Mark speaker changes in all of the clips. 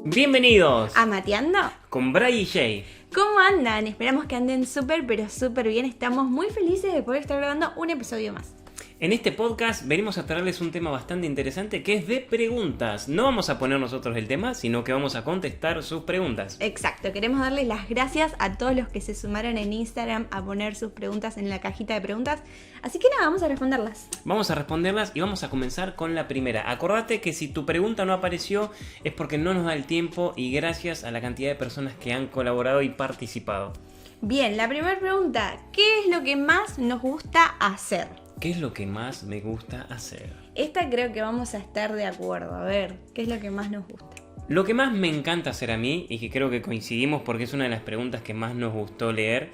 Speaker 1: Bienvenidos
Speaker 2: a Mateando
Speaker 1: con Bray y Jay.
Speaker 2: ¿Cómo andan? Esperamos que anden súper, pero súper bien. Estamos muy felices de poder estar grabando un episodio más.
Speaker 1: En este podcast venimos a traerles un tema bastante interesante que es de preguntas. No vamos a poner nosotros el tema, sino que vamos a contestar sus preguntas.
Speaker 2: Exacto, queremos darles las gracias a todos los que se sumaron en Instagram a poner sus preguntas en la cajita de preguntas. Así que nada, vamos a responderlas.
Speaker 1: Vamos a responderlas y vamos a comenzar con la primera. Acordate que si tu pregunta no apareció es porque no nos da el tiempo y gracias a la cantidad de personas que han colaborado y participado.
Speaker 2: Bien, la primera pregunta, ¿qué es lo que más nos gusta hacer?
Speaker 1: ¿Qué es lo que más me gusta hacer?
Speaker 2: Esta creo que vamos a estar de acuerdo. A ver, ¿qué es lo que más nos gusta?
Speaker 1: Lo que más me encanta hacer a mí, y que creo que coincidimos porque es una de las preguntas que más nos gustó leer,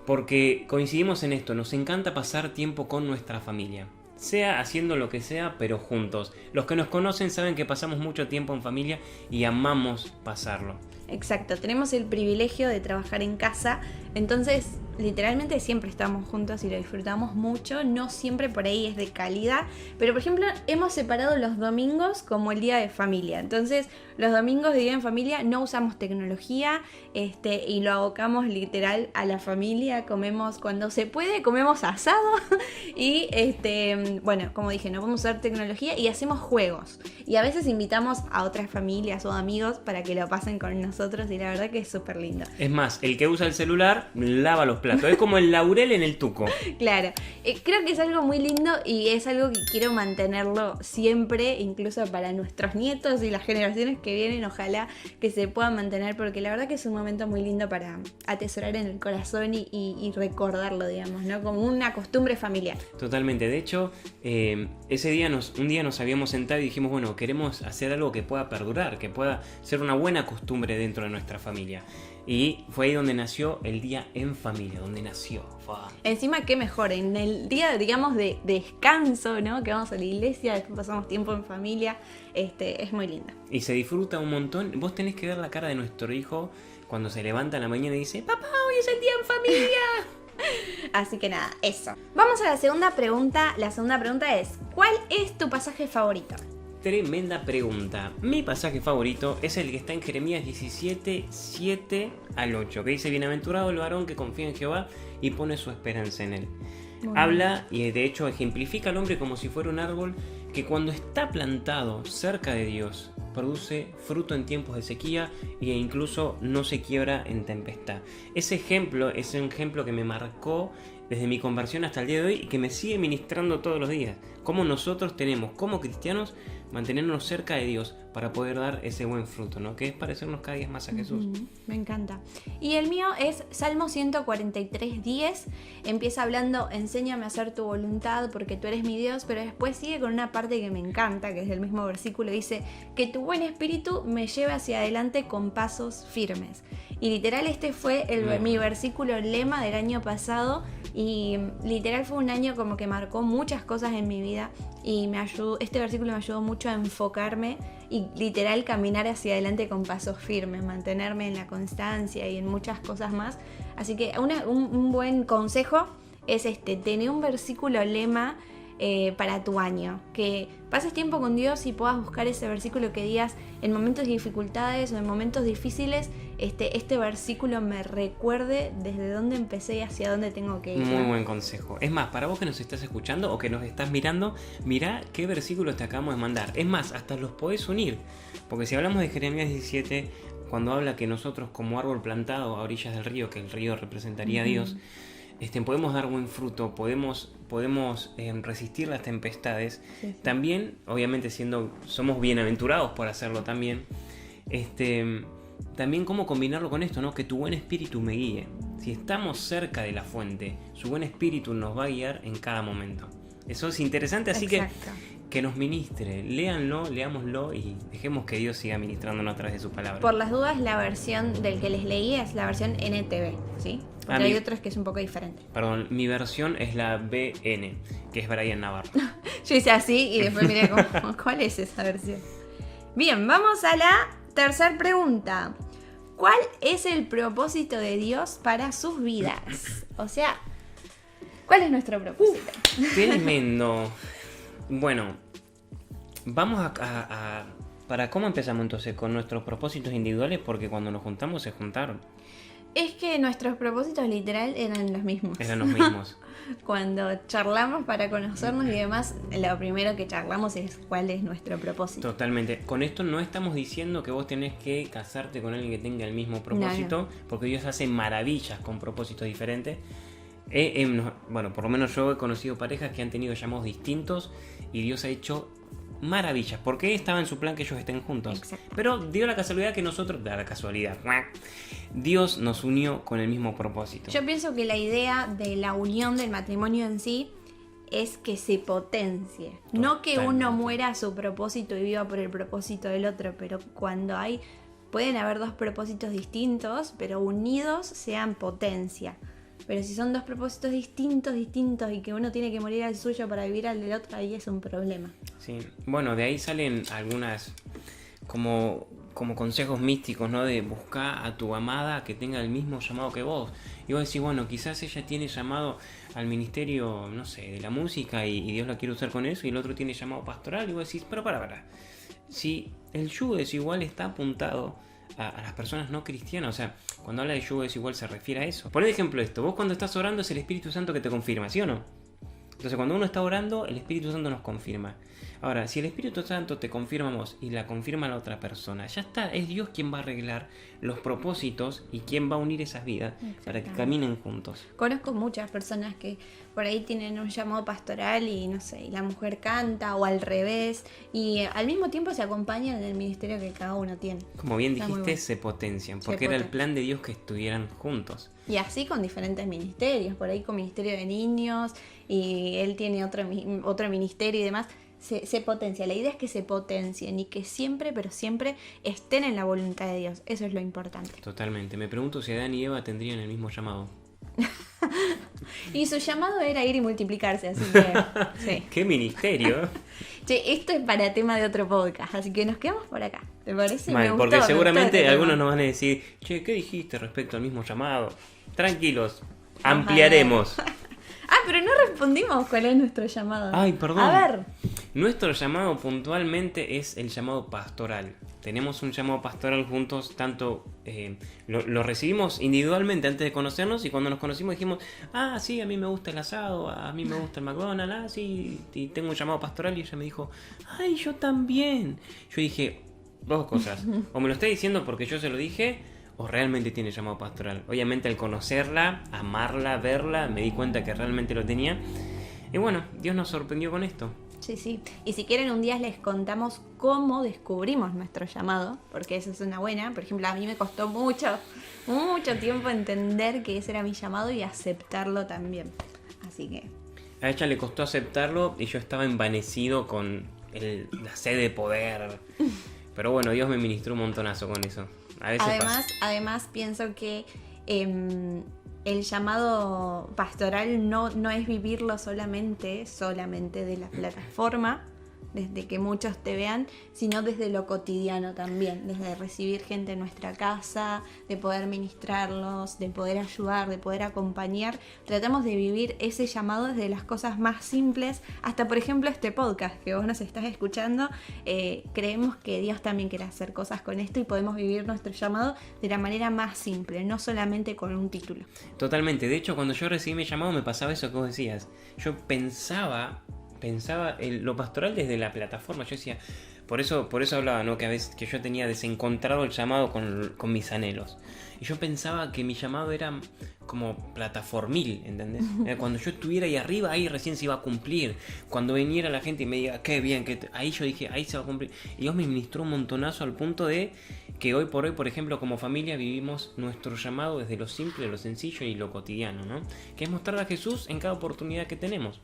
Speaker 1: porque coincidimos en esto, nos encanta pasar tiempo con nuestra familia. Sea haciendo lo que sea, pero juntos. Los que nos conocen saben que pasamos mucho tiempo en familia y amamos pasarlo.
Speaker 2: Exacto, tenemos el privilegio de trabajar en casa, entonces literalmente siempre estamos juntos y lo disfrutamos mucho, no siempre por ahí es de calidad, pero por ejemplo hemos separado los domingos como el día de familia, entonces los domingos de día en familia no usamos tecnología y lo abocamos literal a la familia, comemos cuando se puede, comemos asado y bueno, como dije, no vamos a usar tecnología y hacemos juegos y a veces invitamos a otras familias o amigos para que lo pasen con nosotros y la verdad que es súper lindo.
Speaker 1: Es más, el que usa el celular lava los platos, es como el laurel en el tuco.
Speaker 2: Claro, creo que es algo muy lindo y es algo que quiero mantenerlo siempre, incluso para nuestros nietos y las generaciones que vienen, ojalá que se puedan mantener porque la verdad que es un momento muy lindo para atesorar en el corazón y recordarlo, digamos, ¿no? Como una costumbre familiar.
Speaker 1: Totalmente, de hecho, un día nos habíamos sentado y dijimos, bueno, queremos hacer algo que pueda perdurar, que pueda ser una buena costumbre dentro de nuestra familia. Y fue ahí donde nació el día en familia, donde nació.
Speaker 2: Encima, qué mejor, en el día, digamos, de descanso, ¿no? Que vamos a la iglesia, después pasamos tiempo en familia, es muy lindo.
Speaker 1: Y se disfruta un montón. Vos tenés que ver la cara de nuestro hijo cuando se levanta en la mañana y dice, papá, hoy es el día en familia.
Speaker 2: Así que nada, eso. Vamos a la segunda pregunta. La segunda pregunta es, ¿cuál es tu pasaje favorito?
Speaker 1: Tremenda pregunta. Mi pasaje favorito es el que está en Jeremías 17, 7 al 8, que dice, bienaventurado el varón que confía en Jehová y pone su esperanza en él. Habla y de hecho ejemplifica al hombre como si fuera un árbol que cuando está plantado cerca de Dios produce fruto en tiempos de sequía e incluso no se quiebra en tempestad. Ese ejemplo es un ejemplo que me marcó desde mi conversión hasta el día de hoy y que me sigue ministrando todos los días. Cómo nosotros tenemos como cristianos mantenernos cerca de Dios para poder dar ese buen fruto, ¿no? Que es parecernos cada día más a Jesús.
Speaker 2: Me encanta. Y el mío es Salmo 143:10. Empieza hablando, enséñame a hacer tu voluntad porque tú eres mi Dios, pero después sigue con una parte que me encanta, que es del mismo versículo, dice, que tu buen espíritu me lleve hacia adelante con pasos firmes. Y literal este fue mi versículo lema del año pasado y literal fue un año como que marcó muchas cosas en mi vida y este versículo me ayudó mucho a enfocarme y literal caminar hacia adelante con pasos firmes, mantenerme en la constancia y en muchas cosas más. Así que un buen consejo es tener un versículo lema para tu año, que pases tiempo con Dios y puedas buscar ese versículo que digas en momentos de dificultades o en momentos difíciles, este versículo me recuerde desde dónde empecé y hacia dónde tengo que ir.
Speaker 1: Muy buen consejo. Es más, para vos que nos estás escuchando o que nos estás mirando, mirá qué versículos te acabamos de mandar. Es más, hasta los podés unir, porque si hablamos de Jeremías 17, cuando habla que nosotros como árbol plantado a orillas del río, que el río representaría a Dios, podemos dar buen fruto, podemos resistir las tempestades. Sí. También, obviamente somos bienaventurados por hacerlo también. También cómo combinarlo con esto, ¿no? Que tu buen espíritu me guíe. Si estamos cerca de la fuente, su buen espíritu nos va a guiar en cada momento. Eso es interesante, así que nos ministre. Léanlo, leámoslo y dejemos que Dios siga ministrándonos a través de su palabra.
Speaker 2: Por las dudas, la versión del que les leí es la versión NTV, ¿sí? Porque hay otras que es un poco diferente.
Speaker 1: Perdón, mi versión es la BN, que es Brian Navarro.
Speaker 2: Yo hice así y después miré ¿cuál es esa versión? Bien, vamos a la tercera pregunta. ¿Cuál es el propósito de Dios para sus vidas? O sea, ¿cuál es nuestro propósito?
Speaker 1: Tremendo. Bueno, vamos a ¿Para cómo empezamos entonces? ¿Con nuestros propósitos individuales? Porque cuando nos juntamos se juntaron.
Speaker 2: Es que nuestros propósitos literal eran los mismos.
Speaker 1: Eran los mismos.
Speaker 2: Cuando charlamos para conocernos y demás, lo primero que charlamos es cuál es nuestro propósito.
Speaker 1: Totalmente. Con esto no estamos diciendo que vos tenés que casarte con alguien que tenga el mismo propósito,
Speaker 2: No.
Speaker 1: porque Dios hace maravillas con propósitos diferentes. Bueno, por lo menos yo he conocido parejas que han tenido llamados distintos y Dios ha hecho maravillas, porque estaba en su plan que ellos estén juntos.
Speaker 2: Exacto.
Speaker 1: Pero dio la casualidad que Dios nos unió con el mismo propósito.
Speaker 2: Yo pienso que la idea de la unión del matrimonio en sí es que se potencie. No que
Speaker 1: Totalmente.
Speaker 2: uno muera a su propósito y viva por el propósito del otro, pero cuando pueden haber dos propósitos distintos, pero unidos sean potencia. Pero si son dos propósitos distintos y que uno tiene que morir al suyo para vivir al del otro, ahí es un problema.
Speaker 1: Sí, bueno, de ahí salen algunas como consejos místicos, ¿no? De buscar a tu amada que tenga el mismo llamado que vos. Y vos decís, bueno, quizás ella tiene llamado al ministerio, no sé, de la música y Dios la quiere usar con eso, y el otro tiene llamado pastoral, y vos decís, pero para. Si el yugo desigual está apuntado a las personas no cristianas, o sea, cuando habla de yugo desigual se refiere a eso. Por ejemplo esto, vos cuando estás orando es el Espíritu Santo que te confirma, ¿sí o no? Entonces cuando uno está orando, el Espíritu Santo nos confirma. Ahora, si el Espíritu Santo te confirma a vos y la confirma a la otra persona, ya está, es Dios quien va a arreglar los propósitos y quien va a unir esas vidas para que caminen juntos.
Speaker 2: Conozco muchas personas que por ahí tienen un llamado pastoral y no sé, y la mujer canta o al revés, y al mismo tiempo se acompañan en el ministerio que cada uno tiene.
Speaker 1: Como bien
Speaker 2: Está muy
Speaker 1: dijiste,
Speaker 2: bueno.
Speaker 1: se potencian, porque era el plan de Dios que estuvieran juntos.
Speaker 2: Y así con diferentes ministerios, por ahí con ministerio de niños y él tiene otro ministerio y demás, se potencia. La idea es que se potencien y que siempre, pero siempre estén en la voluntad de Dios. Eso es lo importante.
Speaker 1: Totalmente. Me pregunto si Adán y Eva tendrían el mismo llamado.
Speaker 2: Y su llamado era ir y multiplicarse, así que sí.
Speaker 1: ¡Qué ministerio!
Speaker 2: Che, esto es para tema de otro podcast, así que nos quedamos por acá. ¿Te parece?
Speaker 1: Mal,
Speaker 2: Me gustó,
Speaker 1: porque
Speaker 2: me
Speaker 1: seguramente
Speaker 2: gustó este
Speaker 1: algunos
Speaker 2: tema.
Speaker 1: nos van a decir, che, ¿qué dijiste respecto al mismo llamado? Tranquilos, ampliaremos.
Speaker 2: Pero no respondimos cuál es nuestro llamado.
Speaker 1: Ay, perdón.
Speaker 2: A ver.
Speaker 1: Nuestro llamado puntualmente es el llamado pastoral. Tenemos un llamado pastoral juntos, tanto lo recibimos individualmente antes de conocernos, y cuando nos conocimos dijimos, sí, a mí me gusta el asado, a mí me gusta el McDonald's, sí, y tengo un llamado pastoral, y ella me dijo, ay, yo también. Yo dije, dos cosas, o me lo está diciendo porque yo se lo dije, o realmente tiene llamado pastoral. Obviamente al conocerla, amarla, verla, me di cuenta que realmente lo tenía. Y bueno, Dios nos sorprendió con esto.
Speaker 2: Sí. Y si quieren un día les contamos cómo descubrimos nuestro llamado, porque eso es una buena. Por ejemplo, a mí me costó mucho tiempo entender que ese era mi llamado y aceptarlo también. Así que...
Speaker 1: A ella le costó aceptarlo y yo estaba envanecido con la sed de poder. Pero bueno, Dios me ministró un montonazo con eso. A veces
Speaker 2: Además pienso que el llamado pastoral no es vivirlo solamente de la plataforma, desde que muchos te vean, sino desde lo cotidiano también, desde recibir gente en nuestra casa, de poder ministrarlos, de poder ayudar, de poder acompañar. Tratamos de vivir ese llamado desde las cosas más simples, hasta por ejemplo este podcast que vos nos estás escuchando. Creemos que Dios también quiere hacer cosas con esto y podemos vivir nuestro llamado de la manera más simple, no solamente con un título.
Speaker 1: Totalmente. De hecho, cuando yo recibí mi llamado me pasaba eso que vos decías. Yo pensaba lo pastoral desde la plataforma. Yo decía, por eso hablaba, ¿no? Que a veces que yo tenía desencontrado el llamado con mis anhelos. Y yo pensaba que mi llamado era como plataformil, ¿entendés? Cuando yo estuviera ahí arriba, ahí recién se iba a cumplir. Cuando viniera la gente y me diga, qué bien, ahí yo dije, ahí se va a cumplir. Y Dios me ministró un montonazo al punto de que hoy por hoy, por ejemplo, como familia vivimos nuestro llamado desde lo simple, lo sencillo y lo cotidiano, ¿no? Que es mostrar a Jesús en cada oportunidad que tenemos.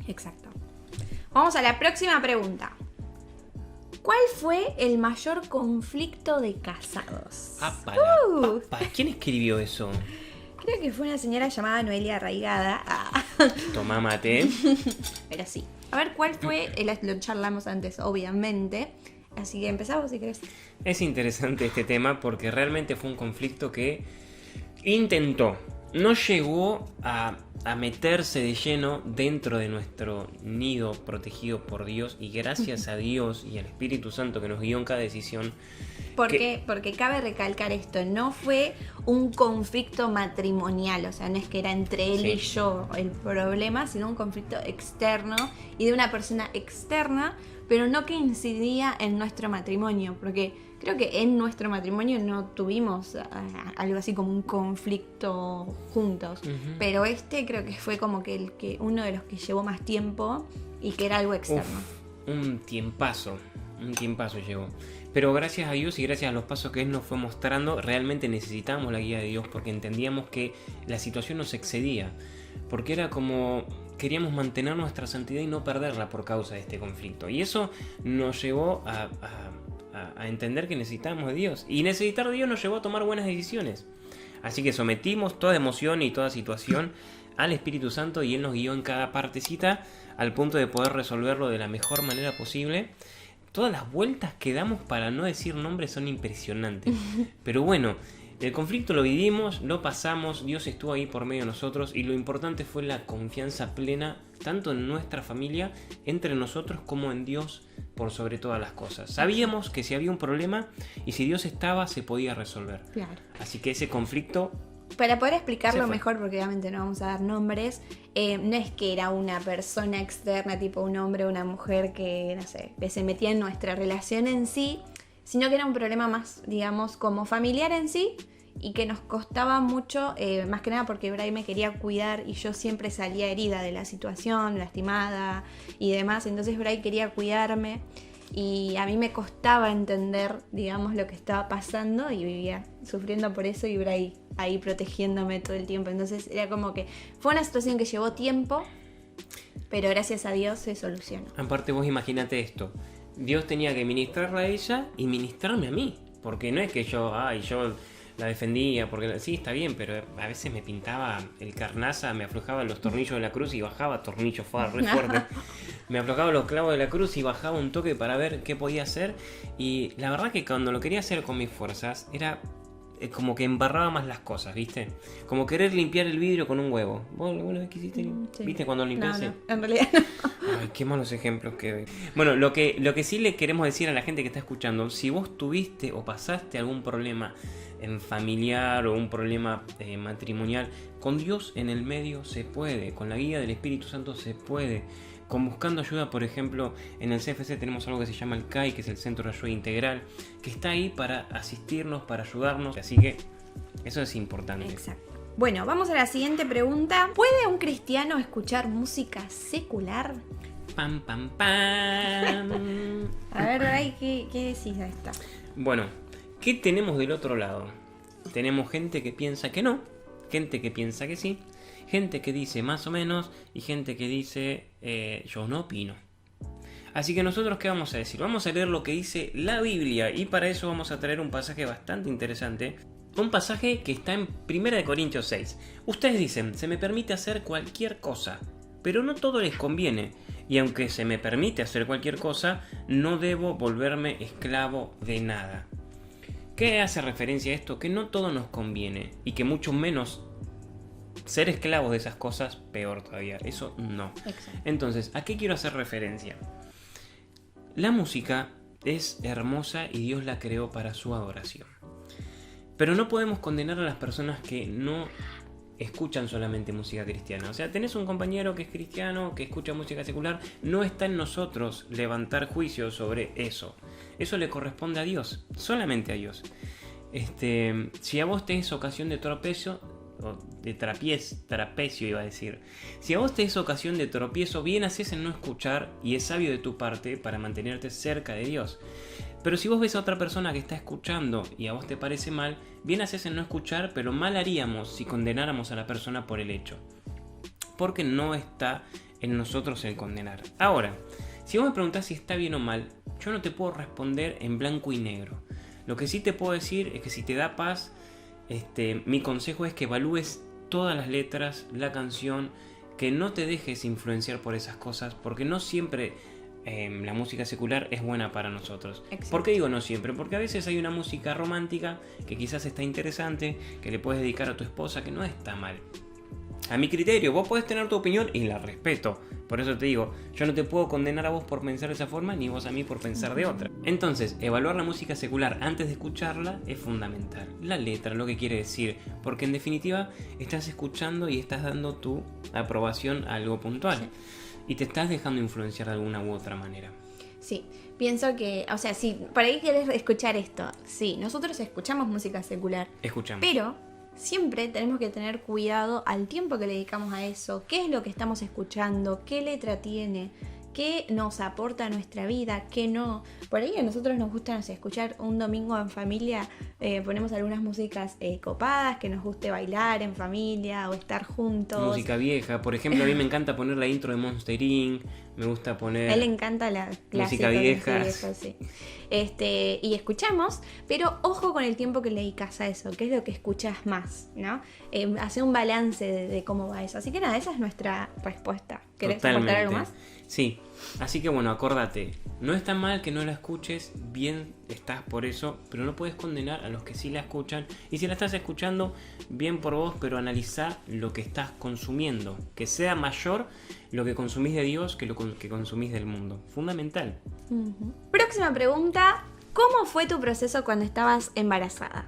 Speaker 2: Exacto. Vamos a la próxima pregunta. ¿Cuál fue el mayor conflicto de casados?
Speaker 1: ¡Apa, papa! ¿Quién escribió eso?
Speaker 2: Creo que fue una señora llamada Noelia Arraigada.
Speaker 1: Tomá mate.
Speaker 2: Pero sí. A ver, ¿cuál fue? Lo charlamos antes, obviamente. Así que empezamos si querés.
Speaker 1: Es interesante este tema porque realmente fue un conflicto que intentó. No llegó a a meterse de lleno dentro de nuestro nido protegido por Dios, y gracias a Dios y al Espíritu Santo que nos guió en cada decisión.
Speaker 2: Porque cabe recalcar esto, no fue un conflicto matrimonial, o sea, no es que era entre él y yo el problema, sino un conflicto externo y de una persona externa, pero no que incidía en nuestro matrimonio, porque creo que en nuestro matrimonio no tuvimos algo así como un conflicto juntos, pero creo que fue como que uno de los que llevó más tiempo y que era algo externo.
Speaker 1: Un tiempazo llevó. Pero gracias a Dios y gracias a los pasos que Él nos fue mostrando, realmente necesitábamos la guía de Dios porque entendíamos que la situación nos excedía. Porque era como queríamos mantener nuestra santidad y no perderla por causa de este conflicto. Y eso nos llevó a entender que necesitábamos de Dios. Y necesitar de Dios nos llevó a tomar buenas decisiones. Así que sometimos toda emoción y toda situación al Espíritu Santo y Él nos guió en cada partecita al punto de poder resolverlo de la mejor manera posible. Todas las vueltas que damos para no decir nombres son impresionantes. Pero bueno, el conflicto lo vivimos, lo pasamos, Dios estuvo ahí por medio de nosotros y lo importante fue la confianza plena, tanto en nuestra familia, entre nosotros, como en Dios por sobre todas las cosas. Sabíamos que si había un problema y si Dios estaba, se podía resolver. Claro. Así que ese conflicto...
Speaker 2: Para poder explicarlo mejor, porque obviamente no vamos a dar nombres, no es que era una persona externa, tipo un hombre o una mujer que, no sé, que se metía en nuestra relación en sí, sino que era un problema más, digamos, como familiar en sí, y que nos costaba mucho, más que nada porque Bray me quería cuidar y yo siempre salía herida de la situación, lastimada y demás, entonces Bray quería cuidarme. Y a mí me costaba entender, digamos, lo que estaba pasando y vivía sufriendo por eso y Bray ahí protegiéndome todo el tiempo. Entonces era como que fue una situación que llevó tiempo, pero gracias a Dios se solucionó.
Speaker 1: Aparte vos imagínate esto, Dios tenía que ministrarla a ella y ministrarme a mí, porque no es que yo la defendía, porque sí, está bien, pero a veces me pintaba el carnaza, me aflojaba los tornillos de la cruz y bajaba tornillos re fuerte. Me aflojaba los clavos de la cruz y bajaba un toque para ver qué podía hacer. Y la verdad que cuando lo quería hacer con mis fuerzas, era como que embarraba más las cosas, ¿viste? Como querer limpiar el vidrio con un huevo. ¿Vos alguna vez quisiste? Sí. ¿Viste cuando limpiaste?
Speaker 2: No, en realidad no.
Speaker 1: Ay, qué malos ejemplos que doy. Bueno, lo que sí le queremos decir a la gente que está escuchando, si vos tuviste o pasaste algún problema en familiar o un problema matrimonial, con Dios en el medio se puede, con la guía del Espíritu Santo se puede. Con buscando ayuda, por ejemplo, en el CFC tenemos algo que se llama el CAI, que es el Centro de Ayuda Integral, que está ahí para asistirnos, para ayudarnos, así que eso es importante.
Speaker 2: Exacto. Bueno, vamos a la siguiente pregunta. ¿Puede un cristiano escuchar música secular?
Speaker 1: Pam, pam, pam.
Speaker 2: A ver, Ray, ¿qué decís de esta?
Speaker 1: Bueno, ¿qué tenemos del otro lado? Tenemos gente que piensa que no, gente que piensa que sí, gente que dice más o menos y gente que dice yo no opino. Así que nosotros, ¿qué vamos a decir? Vamos a leer lo que dice la Biblia y para eso vamos a traer un pasaje bastante interesante. Un pasaje que está en 1 Corintios 6. Ustedes dicen, se me permite hacer cualquier cosa, pero no todo les conviene. Y aunque se me permite hacer cualquier cosa, no debo volverme esclavo de nada. ¿Qué hace referencia a esto? Que no todo nos conviene y que mucho menos ser esclavos de esas cosas, peor todavía. Eso no. Exacto. Entonces, ¿a qué quiero hacer referencia? La música es hermosa y Dios la creó para su adoración. Pero no podemos condenar a las personas que no escuchan solamente música cristiana. O sea, tenés un compañero que es cristiano, que escucha música secular, no está en nosotros levantar juicio sobre eso. Eso le corresponde a Dios, solamente a Dios. Si a vos te es ocasión de tropiezo, o de trapecio iba a decir. Si a vos te es ocasión de tropiezo, bien haces en no escuchar y es sabio de tu parte para mantenerte cerca de Dios. Pero si vos ves a otra persona que está escuchando y a vos te parece mal, bien haces en no escuchar, pero mal haríamos si condenáramos a la persona por el hecho. Porque no está en nosotros el condenar. Ahora, si vos me preguntás si está bien o mal, yo no te puedo responder en blanco y negro. Lo que sí te puedo decir es que si te da paz, mi consejo es que evalúes todas las letras, la canción, que no te dejes influenciar por esas cosas, porque no siempre la música secular es buena para nosotros. Exacto. ¿Por qué digo no siempre? Porque a veces hay una música romántica que quizás está interesante, que le puedes dedicar a tu esposa, que no está mal. a mi criterio. Vos podés tener tu opinión y la respeto. Por eso te digo, yo no te puedo condenar a vos por pensar de esa forma, ni vos a mí por pensar de otra. Entonces, evaluar la música secular antes de escucharla es fundamental. La letra, lo que quiere decir, porque en definitiva estás escuchando y estás dando tu aprobación a algo puntual. Sí. Y te estás dejando influenciar de alguna u otra manera.
Speaker 2: Sí, pienso que, o sea, si por ahí querés escuchar esto, sí, nosotros escuchamos música secular.
Speaker 1: Escuchamos.
Speaker 2: Pero siempre tenemos que tener cuidado al tiempo que le dedicamos a eso, qué es lo que estamos escuchando, qué letra tiene, qué nos aporta a nuestra vida, qué no. Por ahí a nosotros nos gusta, no sé, escuchar un domingo en familia, ponemos algunas músicas copadas, que nos guste bailar en familia o estar juntos.
Speaker 1: Música vieja, por ejemplo, a mí me encanta poner la intro de Monster Inc., me gusta poner...
Speaker 2: A él le encanta la
Speaker 1: música vieja.
Speaker 2: Sí. Y escuchamos, pero ojo con el tiempo que le dedicas a eso, qué es lo que escuchas más, ¿no? Hace un balance de cómo va eso. Así que nada, esa es nuestra respuesta. ¿Querés aportar algo más?
Speaker 1: Sí, así que bueno, acordate, no está mal que no la escuches, bien estás por eso, pero no puedes condenar a los que sí la escuchan. Y si la estás escuchando, bien por vos, pero analizá lo que estás consumiendo, que sea mayor lo que consumís de Dios que lo que consumís del mundo. Fundamental.
Speaker 2: Uh-huh. Próxima pregunta, ¿cómo fue tu proceso cuando estabas embarazada?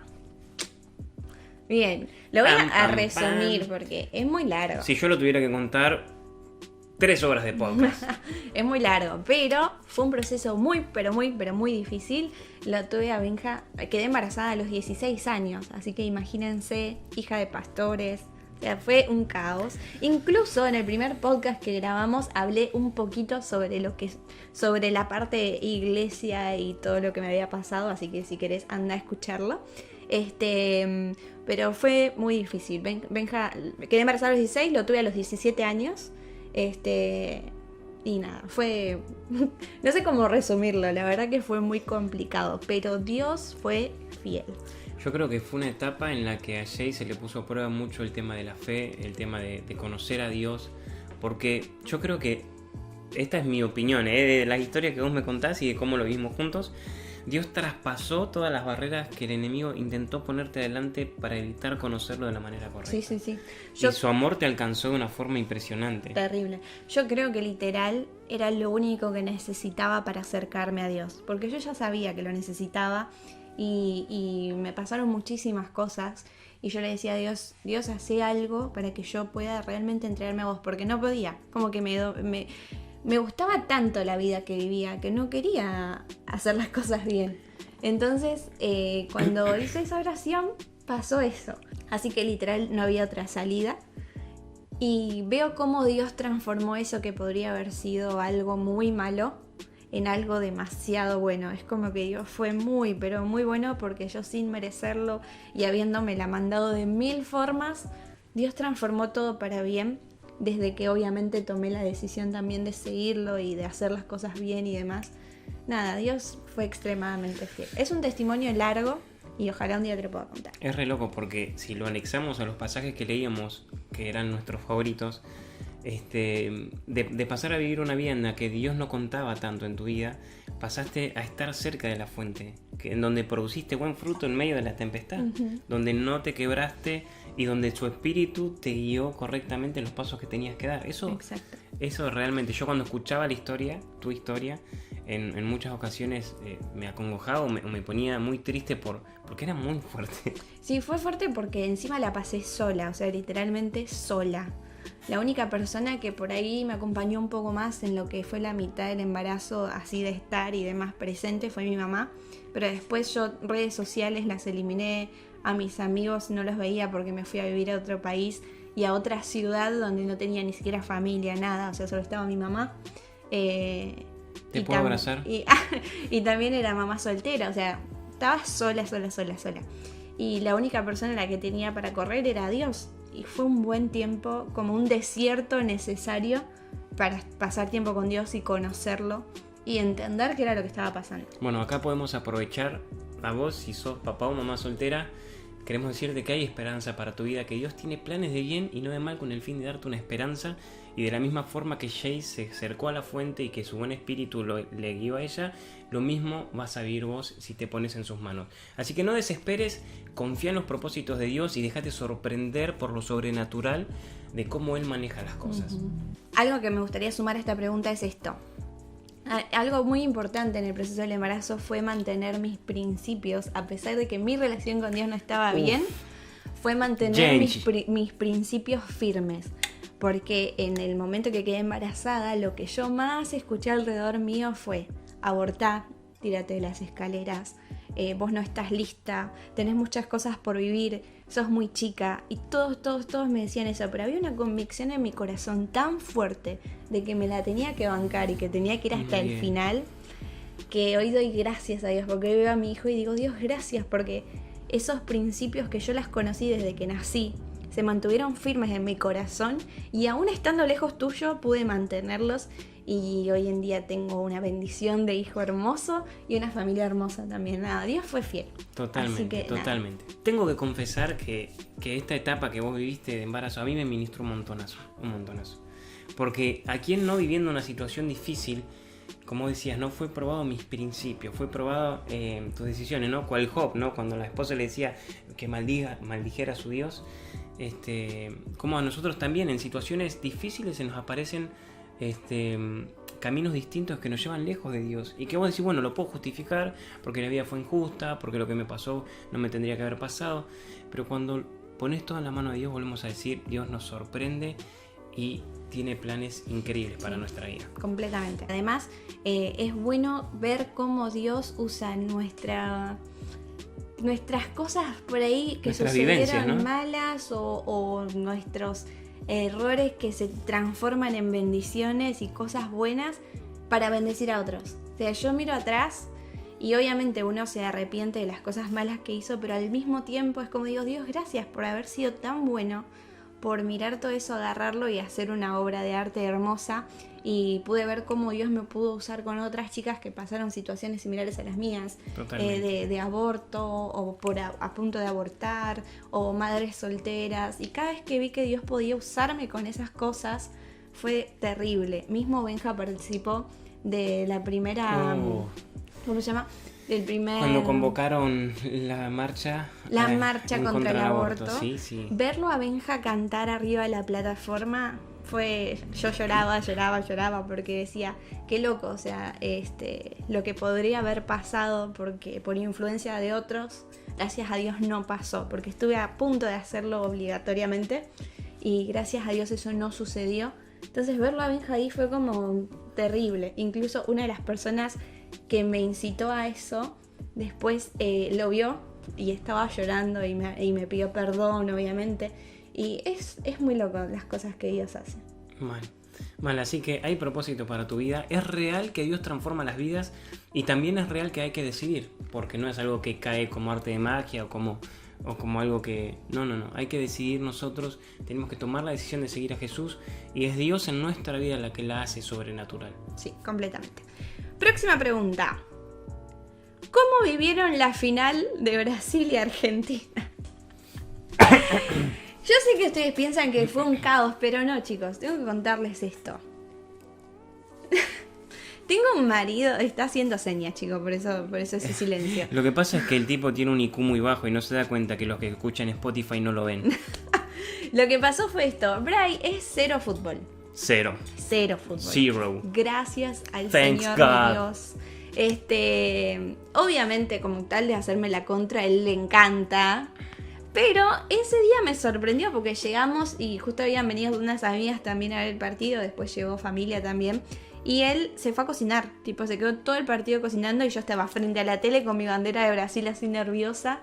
Speaker 2: Bien, lo voy a resumir porque es muy largo.
Speaker 1: Si yo lo tuviera que contar, 3 horas de podcast.
Speaker 2: Es muy largo, pero fue un proceso muy difícil. Lo tuve a Benja, quedé embarazada a los 16 años, así que imagínense, hija de pastores. O sea, fue un caos. Incluso en el primer podcast que grabamos hablé un poquito sobre la parte de iglesia y todo lo que me había pasado, así que si querés anda a escucharlo. Pero fue muy difícil. Benja, quedé embarazada a los 16, lo tuve a los 17 años. Y nada, fue... no sé cómo resumirlo, la verdad que fue muy complicado, pero Dios fue fiel.
Speaker 1: Yo creo que fue una etapa en la que a Jay se le puso a prueba mucho el tema de la fe, el tema de conocer a Dios, porque yo creo que, esta es mi opinión, de las historias que vos me contás y de cómo lo vimos juntos, Dios traspasó todas las barreras que el enemigo intentó ponerte adelante para evitar conocerlo de la manera correcta.
Speaker 2: Sí.
Speaker 1: Y su amor te alcanzó de una forma impresionante.
Speaker 2: Terrible. Yo creo que literal era lo único que necesitaba para acercarme a Dios, porque yo ya sabía que lo necesitaba y me pasaron muchísimas cosas y yo le decía a Dios, hace algo para que yo pueda realmente entregarme a vos, porque no podía, como que me gustaba tanto la vida que vivía que no quería hacer las cosas bien. Entonces, cuando hice esa oración, pasó eso. Así que literal no había otra salida. Y veo cómo Dios transformó eso que podría haber sido algo muy malo en algo demasiado bueno. Es como que Dios fue muy, pero muy bueno, porque yo sin merecerlo y habiéndomela mandado de 1000 formas, Dios transformó todo para bien. Desde que obviamente tomé la decisión también de seguirlo y de hacer las cosas bien y demás. Nada, Dios fue extremadamente fiel. Es un testimonio largo y ojalá un día te lo pueda contar.
Speaker 1: Es re loco porque si lo anexamos a los pasajes que leíamos, que eran nuestros favoritos, de pasar a vivir una vida en la que Dios no contaba tanto en tu vida, pasaste a estar cerca de la fuente, en donde produciste buen fruto en medio de la tempestad, donde no te quebraste y donde su espíritu te guió correctamente en los pasos que tenías que dar. Eso realmente, yo cuando escuchaba tu historia, en muchas ocasiones me acongojaba o me ponía muy triste porque era muy fuerte.
Speaker 2: Sí, fue fuerte porque encima la pasé sola, o sea, literalmente sola. La única persona que por ahí me acompañó un poco más en lo que fue la mitad del embarazo, así de estar y demás presente, fue mi mamá. Pero después yo redes sociales las eliminé, a mis amigos no los veía porque me fui a vivir a otro país y a otra ciudad donde no tenía ni siquiera familia, nada, o sea, solo estaba mi mamá.
Speaker 1: ¿Te puedo abrazar?
Speaker 2: Y también era mamá soltera, o sea, estaba sola. Y la única persona a la que tenía para correr era Dios. Y fue un buen tiempo, como un desierto necesario para pasar tiempo con Dios y conocerlo y entender qué era lo que estaba pasando.
Speaker 1: Bueno, acá podemos aprovechar a vos, si sos papá o mamá soltera, queremos decirte que hay esperanza para tu vida, que Dios tiene planes de bien y no de mal con el fin de darte una esperanza Y de la misma forma que Jay se acercó a la fuente y que su buen espíritu le guió a ella, lo mismo vas a vivir vos si te pones en sus manos. Así que no desesperes, confía en los propósitos de Dios y déjate sorprender por lo sobrenatural de cómo Él maneja las cosas.
Speaker 2: Algo que me gustaría sumar a esta pregunta es esto. Algo muy importante en el proceso del embarazo fue mantener mis principios, a pesar de que mi relación con Dios no estaba bien, fue mantener mis principios firmes. Porque en el momento que quedé embarazada, lo que yo más escuché alrededor mío fue: abortá, tírate de las escaleras, vos no estás lista, tenés muchas cosas por vivir, sos muy chica. Y todos me decían eso, pero había una convicción en mi corazón tan fuerte de que me la tenía que bancar y que tenía que ir hasta el final, que hoy doy gracias a Dios, porque hoy veo a mi hijo y digo: Dios, gracias, porque esos principios que yo las conocí desde que nací se mantuvieron firmes en mi corazón, y aún estando lejos tuyo pude mantenerlos, y hoy en día tengo una bendición de hijo hermoso y una familia hermosa también. Nada, Dios fue fiel.
Speaker 1: Totalmente. Tengo que confesar que esta etapa que vos viviste de embarazo a mí me ministró un montonazo. Porque a quien no, viviendo una situación difícil, como decías, no fue probado mis principios, fue probado tus decisiones, ¿no? Cual Job, ¿no? Cuando la esposa le decía que maldijera a su Dios, como a nosotros también en situaciones difíciles se nos aparecen caminos distintos que nos llevan lejos de Dios, y que vos decís, bueno, lo puedo justificar porque la vida fue injusta, porque lo que me pasó no me tendría que haber pasado, pero cuando pones todo en la mano de Dios, volvemos a decir, Dios nos sorprende y tiene planes increíbles para nuestra vida.
Speaker 2: Completamente. Además, es bueno ver cómo Dios usa nuestras cosas por ahí que sucedieron, ¿no?, malas, o nuestros errores que se transforman en bendiciones y cosas buenas para bendecir a otros. O sea, yo miro atrás y obviamente uno se arrepiente de las cosas malas que hizo, pero al mismo tiempo es como digo: Dios, gracias por haber sido tan bueno, por mirar todo eso, agarrarlo y hacer una obra de arte hermosa. Y pude ver cómo Dios me pudo usar con otras chicas que pasaron situaciones similares a las mías, de aborto, o a punto de abortar, o madres solteras. Y cada vez que vi que Dios podía usarme con esas cosas, fue terrible. Mismo Benja participó de la primera... ¿Cómo se llama?
Speaker 1: Cuando convocaron la marcha
Speaker 2: contra el aborto.
Speaker 1: Sí.
Speaker 2: Verlo a Benja cantar arriba de la plataforma yo lloraba porque decía: qué loco, o sea, lo que podría haber pasado porque por influencia de otros, gracias a Dios no pasó, porque estuve a punto de hacerlo obligatoriamente y gracias a Dios eso no sucedió. Entonces verlo a Benja ahí fue como terrible. Incluso una de las personas que me incitó a eso después lo vio y estaba llorando y me pidió perdón, obviamente. Y es muy loco las cosas que Dios hace.
Speaker 1: Mal, así que hay propósito para tu vida. Es real que Dios transforma las vidas, y también es real que hay que decidir, porque no es algo que cae como arte de magia o como algo que... No, hay que decidir nosotros. Tenemos que tomar la decisión de seguir a Jesús, y es Dios en nuestra vida la que la hace sobrenatural.
Speaker 2: Sí, completamente. Próxima pregunta. ¿Cómo vivieron la final de Brasil y Argentina? Yo sé que ustedes piensan que fue un caos, pero no, chicos, tengo que contarles esto. Tengo un marido, está haciendo señas, chicos, por eso ese silencio.
Speaker 1: Lo que pasa es que el tipo tiene un IQ muy bajo y no se da cuenta que los que escuchan Spotify no lo ven.
Speaker 2: Lo que pasó fue esto: Bray es cero fútbol.
Speaker 1: Cero fútbol. Zero.
Speaker 2: Gracias al
Speaker 1: Thanks
Speaker 2: Señor
Speaker 1: God.
Speaker 2: Dios. Obviamente, como tal de hacerme la contra, él le encanta. Pero ese día me sorprendió porque llegamos y justo habían venido unas amigas también a ver el partido. Después llegó familia también. Y él se fue a cocinar. Tipo, se quedó todo el partido cocinando y yo estaba frente a la tele con mi bandera de Brasil así nerviosa.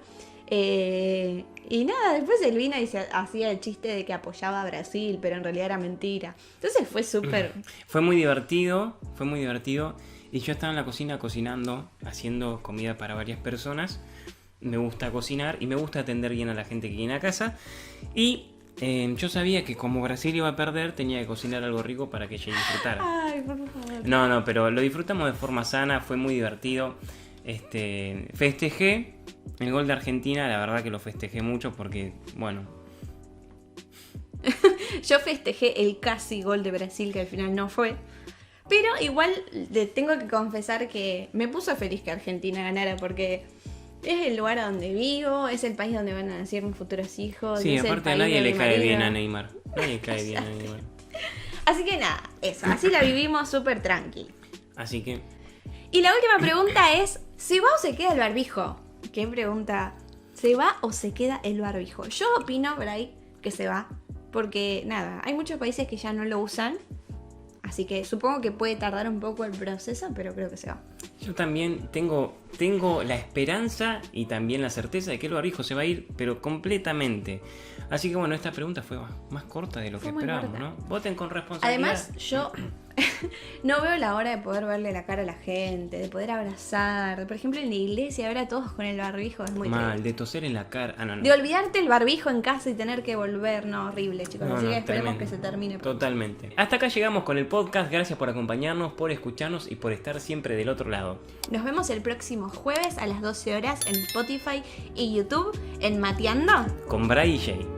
Speaker 2: Y nada, después él vino y se hacía el chiste de que apoyaba a Brasil, pero en realidad era mentira. Entonces fue súper...
Speaker 1: Fue muy divertido. Y yo estaba en la cocina cocinando, haciendo comida para varias personas. Me gusta cocinar y me gusta atender bien a la gente que viene a casa. Y yo sabía que como Brasil iba a perder, tenía que cocinar algo rico para que ella disfrutara.
Speaker 2: Ay, por favor.
Speaker 1: No, pero lo disfrutamos de forma sana, fue muy divertido. Festejé el gol de Argentina, la verdad que lo festejé mucho porque, bueno...
Speaker 2: Yo festejé el casi gol de Brasil, que al final no fue. Pero igual tengo que confesar que me puso feliz que Argentina ganara, porque es el lugar a donde vivo, es el país donde van a nacer mis futuros hijos.
Speaker 1: Sí,
Speaker 2: es
Speaker 1: aparte a nadie le cae bien a Neymar. Nadie cae bien a Neymar.
Speaker 2: Así que nada, eso. Así la vivimos súper tranqui.
Speaker 1: Así que...
Speaker 2: Y la última pregunta es, ¿se va o se queda el barbijo? ¿Qué pregunta? ¿Se va o se queda el barbijo? Yo opino, Bray, que se va. Porque nada, hay muchos países que ya no lo usan. Así que supongo que puede tardar un poco el proceso, pero creo que se va.
Speaker 1: Yo también tengo la esperanza y también la certeza de que el barbijo se va a ir, pero completamente. Así que bueno, esta pregunta fue más corta de lo que esperábamos, ¿no? Voten con responsabilidad.
Speaker 2: Además, yo no veo la hora de poder verle la cara a la gente, de poder abrazar. Por ejemplo, en la iglesia, ver a todos con el barbijo es muy
Speaker 1: mal,
Speaker 2: triste.
Speaker 1: de toser en la cara. No.
Speaker 2: De olvidarte el barbijo en casa y tener que volver. No, horrible, chicos. Así que esperemos
Speaker 1: tremendo.
Speaker 2: que se termine pronto.
Speaker 1: Totalmente. Hasta acá llegamos con el podcast. Gracias por acompañarnos, por escucharnos y por estar siempre del otro lado.
Speaker 2: Nos vemos el próximo jueves a las 12 horas en Spotify y YouTube en Mateando
Speaker 1: Con Bray y Jay.